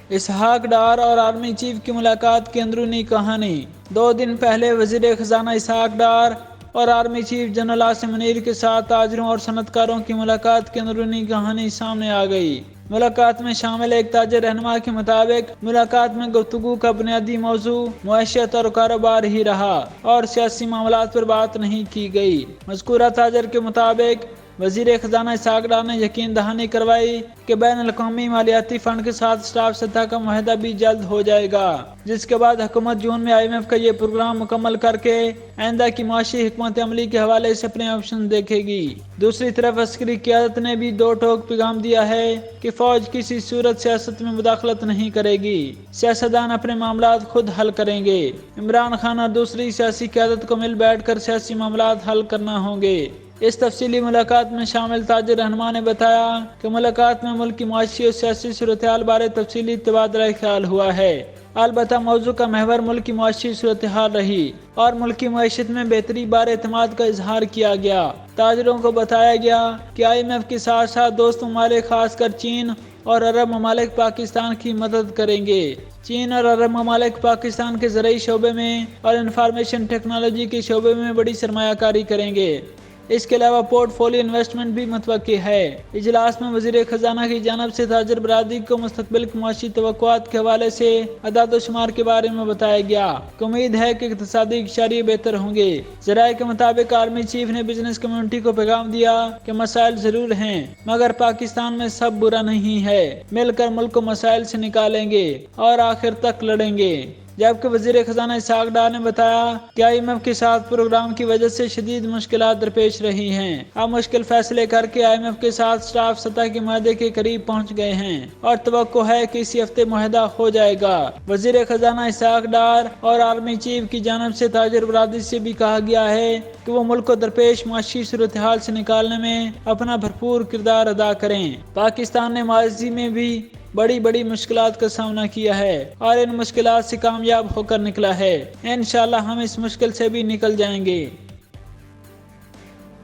اسحاق ڈار اور army chief کی ملاقات کی اندرونی کہانی۔ 2 دن پہلے وزیر خزانہ اسحاق ڈار اور army chief general Asim Munir کے ساتھ تاجروں اور صنعت کاروں کی ملاقات کی اندرونی کہانی سامنے آ گئی۔ ملاقات میں شامل ایک تاجر رہنما کے مطابق ملاقات میں گفتگو کا بنیادی موضوع معیشت اور کاروبار ہی رہا اور سیاسی معاملات پر بات نہیں کی گئی۔ مذکورہ تاجر کے مطابق وزیر خزانہ اسحاق ڈار نے یقین دہانی کروائی کہ بین الاقوامی مالیاتی فنڈ کے ساتھ اسٹاف سطح کا معاہدہ بھی جلد ہو جائے گا، جس کے بعد حکومت جون میں IMF کا یہ پروگرام مکمل کر کے آئندہ کی معاشی حکمت عملی کے حوالے سے اپنے آپشن دیکھے گی۔ دوسری طرف عسکری قیادت نے بھی دو ٹوک پیغام دیا ہے کہ فوج کسی صورت سیاست میں مداخلت نہیں کرے گی، سیاستدان اپنے معاملات خود حل کریں گے۔ عمران خان اور دوسری سیاسی قیادت کو مل بیٹھ کر سیاسی معاملات حل کرنا ہوں گے۔ اس تفصیلی ملاقات میں شامل تاجر رہنما نے بتایا کہ ملاقات میں ملک کی معاشی اور سیاسی صورتحال بارے تفصیلی تبادلہ خیال ہوا ہے۔ البتہ موضوع کا محور ملک کی معاشی صورتحال رہی اور ملک کی معیشت میں بہتری بارے اعتماد کا اظہار کیا گیا۔ تاجروں کو بتایا گیا کہ IMF کے ساتھ ساتھ دوست ممالک خاص کر چین اور عرب ممالک پاکستان کی مدد کریں گے۔ چین اور عرب ممالک پاکستان کے زرعی شعبے میں اور انفارمیشن ٹیکنالوجی کے شعبے میں بڑی سرمایہ کاری کریں گے۔ اس کے علاوہ پورٹ فولیو انویسٹمنٹ بھی متوقع ہے۔ اجلاس میں وزیر خزانہ کی جانب سے تاجر برادری کو مستقبل کی معاشی توقعات کے حوالے سے اعداد و شمار کے بارے میں بتایا گیا کہ امید ہے کہ اقتصادی اشاریے بہتر ہوں گے۔ ذرائع کے مطابق آرمی چیف نے بزنس کمیونٹی کو پیغام دیا کہ مسائل ضرور ہیں مگر پاکستان میں سب برا نہیں ہے، مل کر ملک کو مسائل سے نکالیں گے اور آخر تک لڑیں گے۔ جبکہ وزیر خزانہ اسحاق ڈار نے بتایا کہ IMF کے ساتھ پروگرام کی وجہ سے شدید مشکلات درپیش رہی ہیں۔ اب مشکل فیصلے کر کے IMF کے ساتھ اسٹاف سطح کے معاہدے کے قریب پہنچ گئے ہیں اور توقع ہے کہ اسی ہفتے معاہدہ ہو جائے گا۔ وزیر خزانہ اسحاق ڈار اور آرمی چیف کی جانب سے تاجر برادری سے بھی کہا گیا ہے کہ وہ ملک کو درپیش معاشی صورتحال سے نکالنے میں اپنا بھرپور کردار ادا کریں۔ پاکستان نے ماضی میں بھی بڑی مشکلات کا سامنا کیا ہے اور ان مشکلات سے کامیاب ہو کر نکلا ہے۔ انشاءاللہ ہم اس مشکل سے بھی نکل جائیں گے۔